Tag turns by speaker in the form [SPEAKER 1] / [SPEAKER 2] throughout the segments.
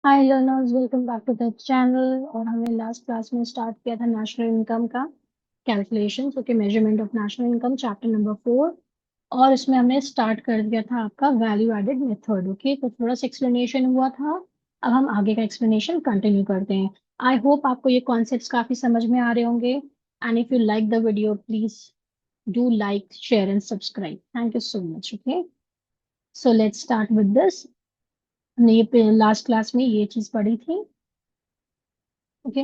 [SPEAKER 1] Hi learners, welcome back to the channel. और हमने last class में स्टार्ट किया था नेशनल इनकम का calculation, okay, measurement of national income, chapter number 4। और इसमें हमने स्टार्ट कर दिया था आपका वैल्यू एडेड मेथड। ओके, तो थोड़ा सा एक्सप्लेनेशन हुआ था। अब हम आगे का एक्सप्लेनेशन कंटिन्यू करते हैं। आई होप आपको ये कॉन्सेप्ट्स काफी समझ में आ रहे होंगे। And if you like the video, please do like, share and subscribe. Thank you so much. Okay, so let's start with this. हमने ये लास्ट क्लास में ये चीज पढ़ी थी। Okay,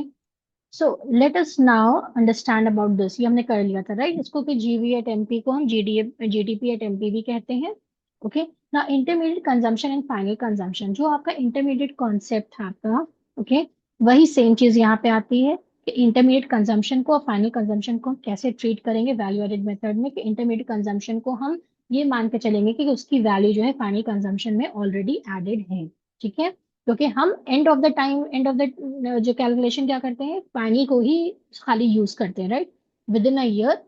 [SPEAKER 1] so let us now understand about this. ये हमने कर लिया था, राइट? इसको कि जीवी एट एमपी को हम जीडीपी एट एमपी भी कहते हैं। ओके, ना intermediate consumption and final consumption, जो आपका इंटरमीडिएट कॉन्सेप्ट था आपका, ओके, वही सेम चीज यहाँ पे आती है कि इंटरमीडिएट कंजम्पशन को और फाइनल कंजम्पशन को हम कैसे ट्रीट करेंगे वैल्यू एडेड मेथड में। कि इंटरमीडिएट कंजम्पशन को हम ये मान के चलेंगे कि उसकी वैल्यू जो है फाइनल कंजम्पशन में ऑलरेडी एडेड है। ठीक है, क्योंकि हम end of the time, end of the जो कैलकुलेशन क्या करते हैं, फाइनल को ही खाली यूज करते हैं, right? With in a year,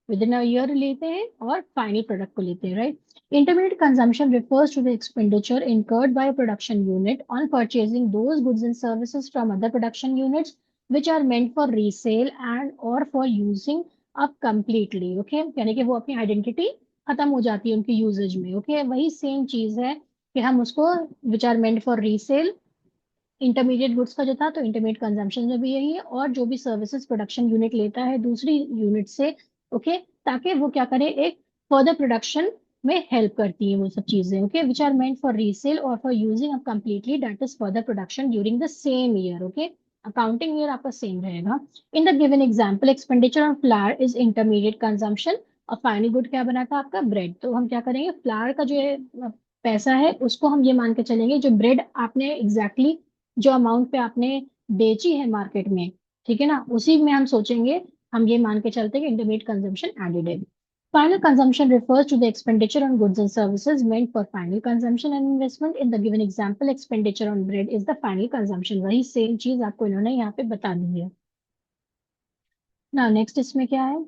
[SPEAKER 1] with in a year लेते हैं और फाइनल प्रोडक्ट को लेते हैं, right? Intermediate consumption refers to the expenditure incurred by a production unit on purchasing those goods and services from other production units which are meant for resale and or for using up completely. Okay, यानी कि वो अपनी identity खत्म हो जाती है उनकी usage में। ओके, वही सेम चीज है कि हम उसको which are meant for resale, intermediate goods का जो था, तो इंटरमीडिएट कंजम्पशन में भी यही है। और जो भी सर्विसेज प्रोडक्शन यूनिट लेता है दूसरी यूनिट से, ओके, ताकि वो क्या करे, एक फर्दर प्रोडक्शन में हेल्प करती है वो सब चीजें। Okay, which are meant for resale और for using up completely, that is further production during the same year. Okay, accounting year आपका सेम रहेगा। In the given example, expenditure on flower is intermediate consumption और final good क्या बना था आपका, bread. तो हम क्या करेंगे, फ्लावर का जो है पैसा है उसको हम ये मान के चलेंगे, जो ब्रेड आपने एग्जैक्टली जो अमाउंट पे आपने बेची है मार्केट में, ठीक है ना, उसी में हम सोचेंगे। हम ये मान के चलते हैं कि इंटरमीडिएट कंजम्पशन एडेड है। Final consumption refers to the expenditure on goods and services meant for final consumption and investment. In the given example, expenditure on bread is the final consumption. वही सेम चीज आपको इन्होंने यहाँ पे बता दी है। ना नेक्स्ट इसमें क्या है,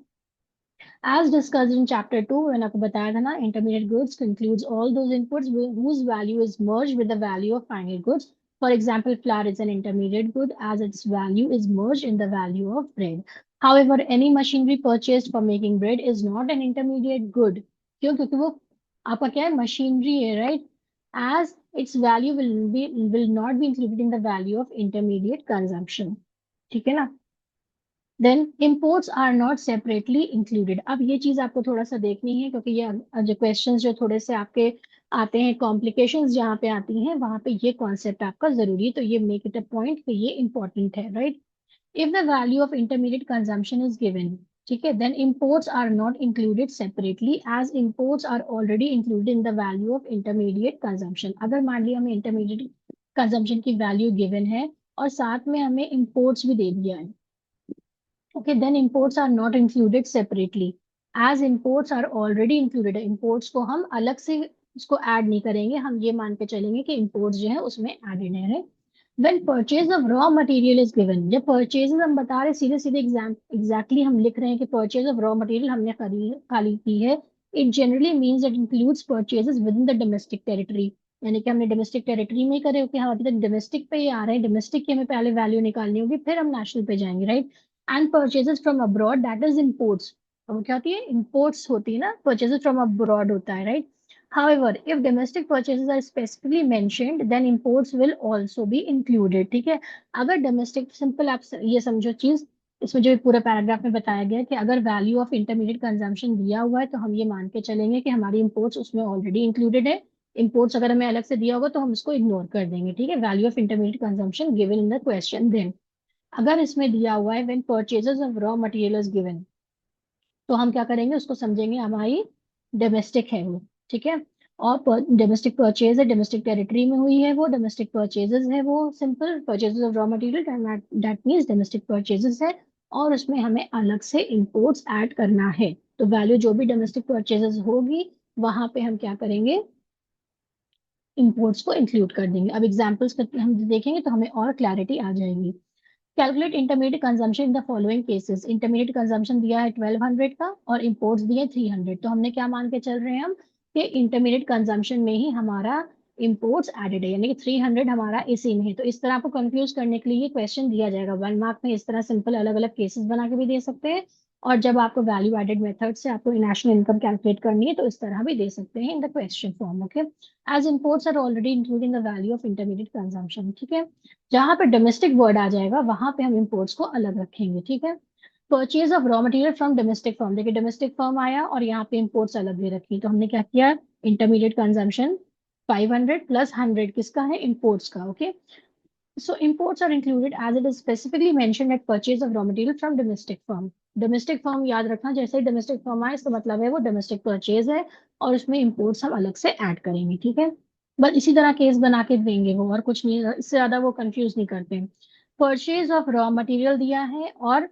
[SPEAKER 1] as discussed in chapter 2, मैंने आपको बताया था ना, intermediate goods includes all those inputs whose value is merged with the value of final goods. For example, flour is an intermediate good as its value is merged in the value of bread. However, any machinery purchased for making bread is not an intermediate good. क्यों? क्योंकि वो आपका क्या है, machinery है, right? As its value will not be included in the value of intermediate consumption. ठीक है ना? देन imports are not separately included. अब ये चीज आपको थोड़ा सा देखनी है, क्योंकि ये जो क्वेश्चंस जो थोड़े से आपके आते हैं, कॉम्प्लिकेशंस जहाँ पे आती हैं, वहां पे ये कॉन्सेप्ट आपका जरूरी है। तो ये मेक इट अ पॉइंट कि ये इंपॉर्टेंट है, right? If the value of intermediate consumption is given, ठीक है, then imports are not included separately as imports are already included in the value of intermediate consumption. अगर मान लिया हमें intermediate consumption की वैल्यू गिवन है और साथ में हमें imports भी दे दिया है, okay, then imports are not included separately as imports are already included है। imports को हम अलग से उसको ऐड नहीं करेंगे, हम ये मान के चलेंगे कि imports जो है उसमें एडेड है। when purchase of raw material is given, जब purchases हम बता रहे सीधे सीधे एग्जैक्टली हम लिख रहे हैं कि purchase of raw material हमने खाली की है, it generally means that includes purchases within the domestic territory। यानी कि हमने डोमेस्टिक टेरिटरी में करे, कि हम अभी तक डोमेस्टिक पे ही आ रहे हैं, डोमेस्टिक की हमें पहले वैल्यू निकालनी होगी, फिर हम नेशनल पे जाएंगे, right? And purchases from abroad, that is imports. वो क्या होती है, इम्पोर्ट्स होती है ना, परचेजेस फ्रॉम अब्रॉड होता है, right? However, if domestic purchases are specifically mentioned, then imports will also be included। ठीक है, अगर डोमेस्टिक, सिंपल आप ये समझो चीज, इसमें जो पूरा पैराग्राफ में बताया गया है कि अगर वैल्यू ऑफ इंटरमीडिएट कंजम्पशन दिया हुआ है तो हम ये मान के चलेंगे कि हमारी इंपोर्ट्स उसमें ऑलरेडी इंक्लूडेड है। इंपोर्ट्स अगर हमें अलग से दिया होगा तो हम इसको इग्नोर कर देंगे। ठीक है, value of intermediate consumption given in the question. Then अगर इसमें दिया हुआ है when purchases of raw material is given, तो हम क्या करेंगे, उसको समझेंगे हमारी डोमेस्टिक है वो। ठीक है, और डोमेस्टिक परचेज है, डोमेस्टिक टेरिटरी में हुई है वो, डोमेस्टिक परचेजेस है वो, simple purchases of raw material, that means domestic purchases है। और उसमें हमें अलग से इंपोर्ट्स ऐड करना है, तो वैल्यू जो भी डोमेस्टिक परचेजेस होगी वहां पे हम क्या करेंगे, इंपोर्ट्स को इंक्लूड कर देंगे। अब एग्जांपल्स करके हम देखेंगे तो हमें और क्लैरिटी आ जाएगी। Calculate intermediate consumption in the following cases. Intermediate consumption दिया है 1200 का और इंपोर्ट्स दिए 300, तो हमने क्या मान के चल रहे हैं हम कि इंटरमीडिएट कंजम्पशन में ही हमारा इंपोर्ट्स एडेड है, यानी कि 300 हमारा इसी में है। तो इस तरह आपको कंफ्यूज करने के लिए ये क्वेश्चन दिया जाएगा 1 मार्क में। इस तरह सिंपल अलग अलग केसेस बना के भी दे सकते हैं, और जब आपको वैल्यू एडेड मेथड से आपको नेशनल इनकम कैलकुलेट करनी है तो इस तरह भी दे सकते हैं in the question form. Okay, as imports are already including the value of intermediate consumption. ठीक है, जहां पे डोमेस्टिक वर्ड आ जाएगा वहां पे हम इंपोर्ट्स को अलग रखेंगे। ठीक है, purchase of raw material from domestic firm, देखिए डोमेस्टिक फर्म आया और यहाँ पे इंपोर्ट्स अलग दे रखी, तो हमने क्या किया, इंटरमीडिएट कंजम्पशन 500 प्लस 100 किसका है, इंपोर्ट्स का। Okay, so imports are included as it is specifically mentioned at purchase of raw material from domestic firm. Domestic firm याद रखना, जैसे ही डोमेस्टिक फर्म आए इसका मतलब है वो डोमेस्टिक परचेज है, और उसमें इंपोर्ट्स हम अलग से ऐड करेंगे। ठीक है, बस इसी तरह केस बना के देंगे वो, और कुछ नहीं, इससे ज्यादा वो कंफ्यूज नहीं करते। परचेज ऑफ रॉ मटेरियल दिया है और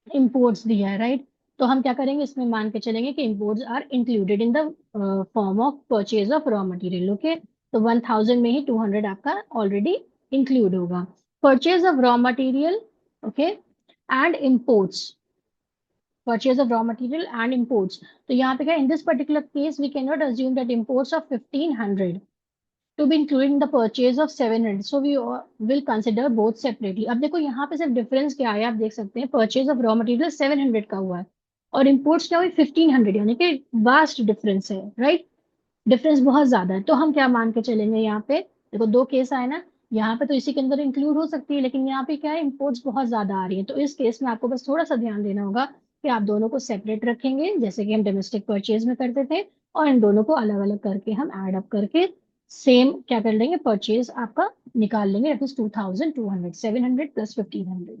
[SPEAKER 1] इंपोर्ट्स दिया है, राइट। तो हम क्या करेंगे, इसमें मान के चलेंगे कि imports are included in the form of purchase of raw material. Okay, तो 1000 में ही 200 आपका ऑलरेडी इंक्लूड होगा। Purchase of raw material, okay, and imports, purchase of raw material and imports. तो यहाँ पे क्या, in this particular case we can not assume that imports of 1500 to be included in the purchase of 700, so we will consider both separately। अब देखो यहाँ पे सिर्फ difference क्या है, आप देख सकते हैं परचेज ऑफ रॉ मटेरियल 700 का हुआ है और इंपोर्ट्स क्या हुई 1500, यानी कि वास्ट डिफरेंस है, राइट। डिफरेंस बहुत ज्यादा है, तो हम क्या मान के चलेंगे, यहाँ पे देखो दो केस आए ना, यहाँ पे तो इसी के अंदर इंक्लूड हो सकती है, लेकिन यहाँ पे क्या है, इंपोर्ट्स बहुत ज्यादा आ रही है, तो इस केस में आपको बस थोड़ा सा ध्यान देना होगा कि आप दोनों को सेपरेट रखेंगे, जैसे कि हम डोमेस्टिक परचेज में करते थे, और इन दोनों को अलग अलग करके हम ऐड अप करके सेम क्या कर लेंगे, परचेज आपका निकाल लेंगे, दैट इज 2200, 700 प्लस 1500।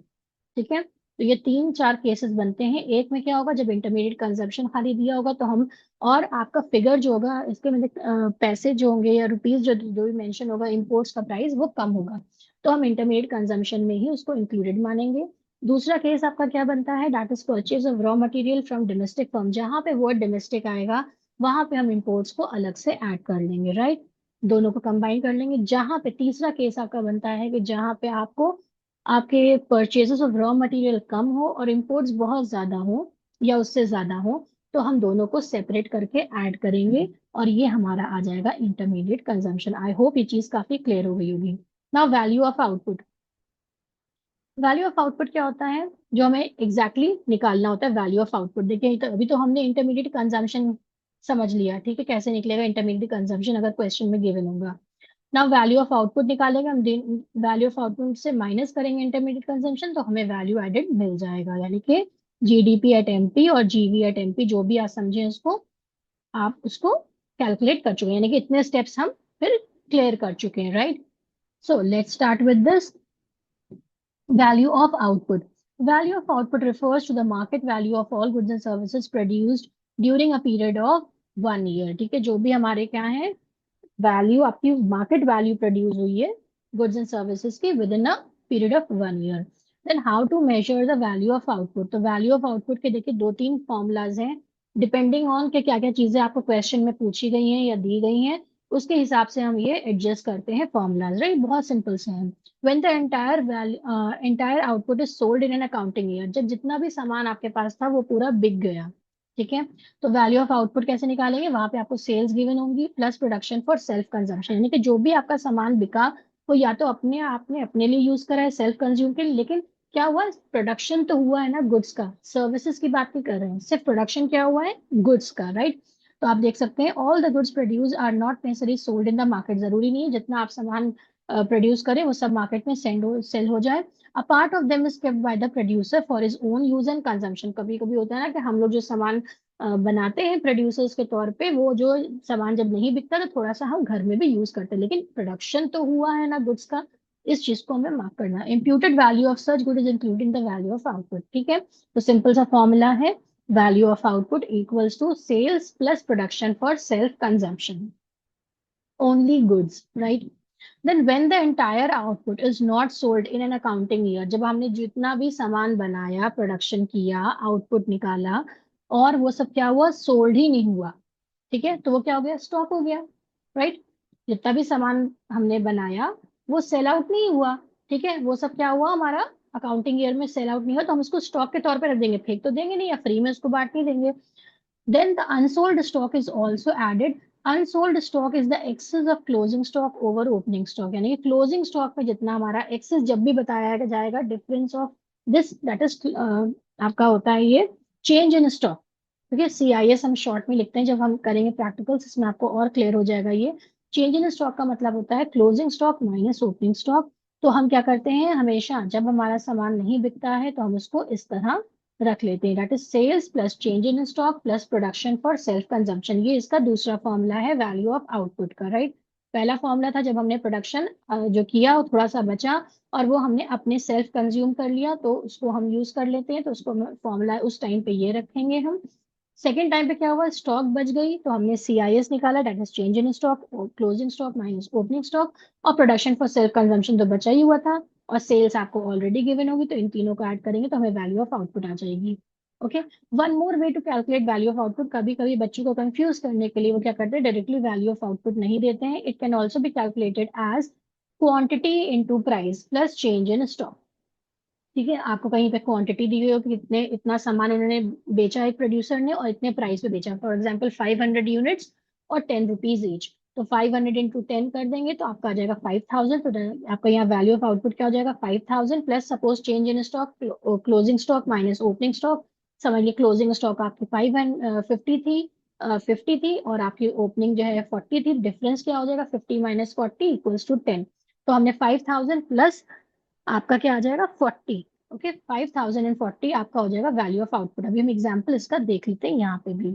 [SPEAKER 1] ठीक है, तो ये तीन चार केसेस बनते हैं। एक में क्या होगा, जब इंटरमीडिएट कंजम्पशन खाली दिया होगा तो हम, और आपका फिगर जो होगा इसके मतलब पैसे जो होंगे या रुपीस जो जो भी मेंशन होगा इंपोर्ट्स का प्राइस वो कम होगा, तो हम इंटरमीडिएट कंजम्पशन में ही उसको इंक्लूडेड मानेंगे। दूसरा केस आपका क्या बनता है, that is purchase of raw material from domestic firm, जहां पे वर्ड डोमेस्टिक आएगा वहां पे हम इंपोर्ट्स को अलग से ऐड कर लेंगे, राइट, दोनों को कंबाइन कर लेंगे। जहां पे तीसरा केस आपका बनता है कि जहां पे आपको आपके परचेजेस ऑफ रॉ मटेरियल कम हो और इंपोर्ट्स बहुत ज्यादा हो या उससे ज्यादा हो, तो हम दोनों को सेपरेट करके ऐड करेंगे, और ये हमारा आ जाएगा इंटरमीडिएट कंजम्पशन। आई होप ये चीज काफी क्लियर हो गई होगी। Now value of output, value of output क्या होता है, जो हमें एग्जैक्टली निकालना होता है वैल्यू ऑफ आउटपुट। देखिए तो अभी तो हमने इंटरमीडिएट कंजम्पशन समझ लिया, ठीक है, कैसे निकलेगा इंटरमीडिएट कंजम्पशन अगर क्वेश्चन में गिवन होगा। ना वैल्यू ऑफ आउटपुट निकालेंगे हम, वैल्यू ऑफ आउटपुट से माइनस करेंगे इंटरमीडिएट कंजम्पशन, तो हमें वैल्यू एडेड मिल जाएगा, यानी कि जीडीपी एट एमपी और जीवी एट एमपी, जो भी आप समझे उसको, आप उसको कैलकुलेट कर चुके हैं, यानी कि इतने स्टेप्स हम फिर क्लियर कर चुके हैं, right. So let's start with this value of output। Value of output refers to the market value of all goods and services produced during a period of 1 year। ठीक है, जो भी हमारे क्या है, वैल्यू आपकी मार्केट वैल्यू प्रोड्यूस हुई है गुड्स एंड सर्विसेज की within a period of 1 year. Then how to measure the value of output, तो वैल्यू ऑफ आउटपुट के देखिए दो तीन फॉर्मूलाज हैं, डिपेंडिंग ऑन के क्या क्या चीजें आपको क्वेश्चन में पूछी गई हैं या दी गई हैं, उसके हिसाब से हम ये एडजस्ट करते हैं फॉर्मूलाज, राइट, बहुत सिंपल से हैं। When the entire output is sold in an accounting year, जब जितना भी सामान आपके पास था वो पूरा बिक गया, ठीक है, तो वैल्यू ऑफ आउटपुट कैसे निकालेंगे, वहां पे आपको सेल्स गिवन होंगी plus production for self consumption, यानी कि जो भी आपका सामान बिका वो या तो अपने आपने अपने लिए यूज करा है सेल्फ कंज्यूम के लिए, लेकिन क्या हुआ, प्रोडक्शन तो हुआ है ना गुड्स का, सर्विसेज की बात नहीं कर रहे हैं, सिर्फ प्रोडक्शन क्या हुआ है, गुड्स का, राइट। तो आप देख सकते हैं all the goods produce are not necessary sold in the market, जरूरी नहीं है जितना आप सामान प्रोड्यूस करें वो सब मार्केट में सेल हो जाए। A part of them is kept by the producer for his own use and consumption. कभी कभी होता है ना कि हम लोग जो सामान बनाते हैं प्रोड्यूसर्स के तौर पे, वो जो सामान जब नहीं बिकता तो थोड़ा सा हम घर में भी यूज करते हैं, लेकिन प्रोडक्शन तो हुआ है ना गुड्स का, इस चीज को हमें मार्क करना है। Imputed value of such good is including the value of output, ठीक है, तो सिंपल सा फॉर्मूला है value of output equals to sales plus production for self consumption only goods, right. Then when the entire output is not sold in an accounting year, जब हमने जितना भी सामान बनाया प्रोडक्शन किया आउटपुट निकाला और वो सब क्या हुआ, सोल्ड ही नहीं हुआ, ठीक है, तो वो क्या हो गया, स्टॉक हो गया, राइट। जितना भी सामान हमने बनाया वो सेल आउट नहीं हुआ, ठीक है, वो सब क्या हुआ हमारा अकाउंटिंग ईयर में सेल आउट नहीं हुआ, तो हम उसको स्टॉक के तौर पे रख देंगे, फेंक तो देंगे नहीं या फ्री में उसको बांट नहीं देंगे। Then the unsold stock is also added unsold stock is the excess of closing stock over opening stock, यानी क्लोजिंग स्टॉक में जितना हमारा एक्सेस जब भी बताया जाएगा, difference of this that is आपका होता है ये चेंज इन स्टॉक। ठीक है, CIS हम शॉर्ट में लिखते हैं, जब हम करेंगे प्रैक्टिकल्स इसमें आपको और क्लियर हो जाएगा। ये चेंज इन स्टॉक का मतलब होता है closing stock minus opening stock. तो हम क्या करते हैं, हमेशा जब हमारा सामान नहीं बिकता है तो हम उसको इस तरह रख लेते हैं, that is sales plus change in stock plus production for self consumption. ये इसका दूसरा फॉर्मूला है वैल्यू ऑफ आउटपुट का, राइट। पहला फॉर्मूला था जब हमने प्रोडक्शन जो किया वो थोड़ा सा बचा और वो हमने अपने सेल्फ कंज्यूम कर लिया, तो उसको हम यूज कर लेते हैं, तो उसको फॉर्मूला उस टाइम पे ये रखेंगे हम। सेकेंड टाइम पे क्या हुआ, स्टॉक बच गई तो हमने CIS निकाला, that is change in stock, closing stock minus opening stock, और प्रोडक्शन फॉर सेल्फ कंजम्पशन तो बचा ही हुआ था, और सेल्स आपको ऑलरेडी गिवन होगी, तो इन तीनों को ऐड करेंगे तो हमें वैल्यू ऑफ आउटपुट आ जाएगी। Okay, one more way to calculate value of output, कभी कभी बच्चों को कंफ्यूज करने के लिए वो क्या करते हैं, डायरेक्टली वैल्यू ऑफ आउटपुट नहीं देते हैं। It can also be calculated as quantity into price plus change in stock. ठीक है, आपको कहीं पे क्वांटिटी दी हुई हो कि कितने इतना सामान उन्होंने बेचा एक प्रोड्यूसर ने और इतने प्राइस पे बेचा, फॉर एग्जांपल 500 यूनिट्स और 10 रुपीज ईच, तो 500 इंटू 10 कर देंगे तो आपका आ जाएगा 5000। तो आपका यहाँ वैल्यू ऑफ आउटपुट क्या हो जाएगा, 5000 plus suppose change in stock, closing stock minus opening stock. समझिए क्लोजिंग स्टॉक आपकी 50 थी, 50 थी और आपकी ओपनिंग जो है 40 थी, डिफरेंस क्या हो जाएगा, 50 माइनस 40 इक्वल्स टू 10। तो हमने 5000 प्लस आपका क्या आ जाएगा 40। ओके, 5040 आपका हो जाएगा वैल्यू ऑफ आउटपुट। अभी हम एग्जांपल इसका देख लेते हैं यहाँ पे भी।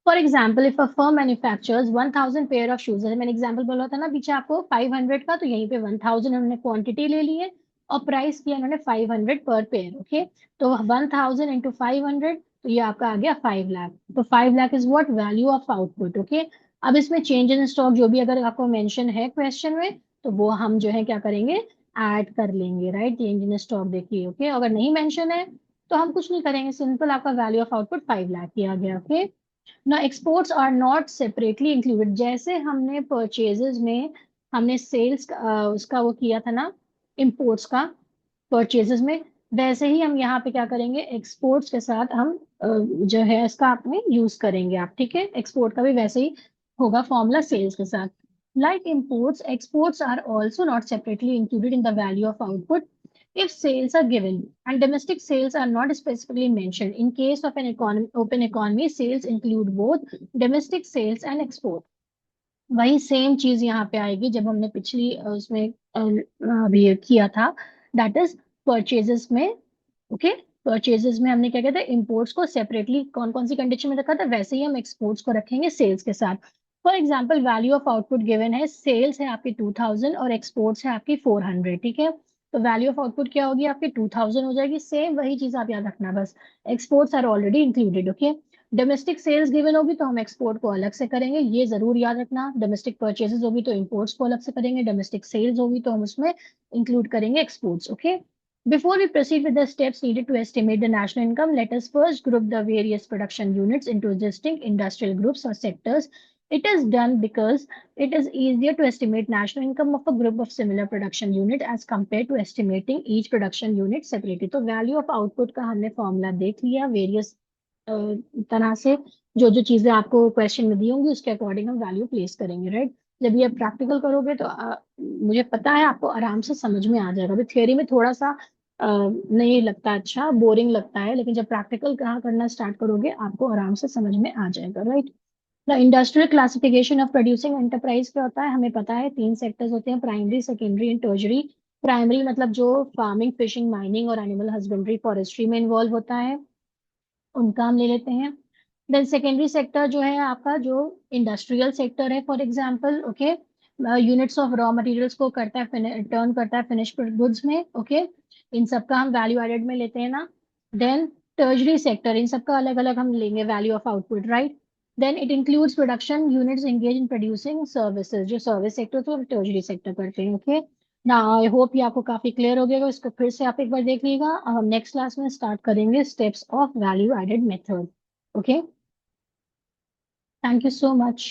[SPEAKER 1] For example if a firm manufactures 1000 pair of shoes, मैंने एग्जाम्पल बोला था ना पीछे आपको 500 का, तो यहीं पे 1000 उन्होंने क्वांटिटी ले ली है और प्राइस किया उन्होंने 500 पर पेयर। ओके, तो 1000 इंटू 500, तो ये आपका आ गया 5 लाख। तो 5 lakh is what value of output. Okay, अब इसमें चेंज इन स्टॉक जो भी अगर आपको मेंशन है क्वेश्चन में, तो वो हम जो है क्या करेंगे, ऐड कर लेंगे, राइट। चेंज इन स्टॉक देखिए, ओके, अगर नहीं मेंशन है तो हम कुछ नहीं करेंगे, सिंपल आपका वैल्यू ऑफ आउटपुट 5 लाख किया गया। ओके, ना exports are not separately included, जैसे हमने परचेजेस में हमने सेल्स उसका वो किया था ना, इंपोर्ट्स का परचेजेस में, वैसे ही हम यहाँ पे क्या करेंगे, एक्सपोर्ट्स के साथ हम जो है इसका आपने यूज करेंगे आप। ठीक है, एक्सपोर्ट का भी वैसे ही होगा फॉर्मूला सेल्स के साथ। Like imports, exports are also not separately included in the value of output if sales are given and domestic sales are not specifically mentioned. In case of an open economy, sales include both domestic sales and export. वही same चीज यहाँ पे आएगी जब हमने पिछली उसमें अभी ये किया था, दैट इज परचेजेस में। ओके, परचेजेस में हमने क्या किया था, इंपोर्ट्स को सेपरेटली कौन कौन सी कंडीशन में रखा था, वैसे ही हम एक्सपोर्ट्स को रखेंगे सेल्स के साथ। For example value of output given है, सेल्स है आपकी 2000 और एक्सपोर्ट्स है आपकी 400। ठीक है, तो वैल्यू ऑफ आउटपुट क्या होगी आपकी 2000 हो जाएगी, सेम वही चीज आप याद रखना बस, exports are already included. Okay, domestic sales given होगी तो हम एक्सपोर्ट को अलग से करेंगे, ये जरूर याद रखना। डोमेस्टिक परचेजेस होगी तो इंपोर्ट्स को अलग से करेंगे, डोमेस्टिक सेल्स होगी तो हम उसमें इंक्लूड करेंगे exports. Okay, before we proceed with the steps needed to estimate the national income, let us first group the various production units into distinct industrial groups or sectors. It is done because it is easier to estimate national income of a group of similar production unit as compared to estimating each production unit separately. तो value of output का हमने formula देख लिया, various तरह से जो जो चीजें आपको क्वेश्चन में दी होंगी उसके अकॉर्डिंग हम वैल्यू प्लेस करेंगे, राइट। जब ये प्रैक्टिकल करोगे तो मुझे पता है आपको आराम से समझ में आ जाएगा। अभी थियोरी में थोड़ा सा नहीं लगता, अच्छा बोरिंग लगता है, लेकिन जब प्रैक्टिकल कहाँ करना स्टार्ट करोगे आपको आराम से समझ में आ जाएगा, right. The industrial classification of producing enterprise क्या होता है, हमें पता है 3 सेक्टर्स होते हैं, primary secondary and tertiary. Primary मतलब जो फार्मिंग फिशिंग माइनिंग और एनिमल हस्बेंड्री फॉरेस्ट्री में इन्वॉल्व होता है, उनका हम ले लेते हैं। देन सेकेंडरी सेक्टर जो है आपका जो इंडस्ट्रियल सेक्टर है, for example okay, units of raw materials को करता है टर्न करता है फिनिश गुड्स में। ओके, इन सब का हम वैल्यू एडेड में लेते हैं ना। देन टर्जरी सेक्टर, इन सब का अलग अलग हम लेंगे value of output, right. Then it includes production units engage in producing services, जो सर्विस सेक्टर तो हम टर्जरी सेक्टर करते हैं। ओके, ना आई होप ये आपको काफी क्लियर हो गया, इसको फिर से आप एक बार देख लीजिएगा। अब हम नेक्स्ट क्लास में स्टार्ट करेंगे steps of value added method. Okay, thank you so much.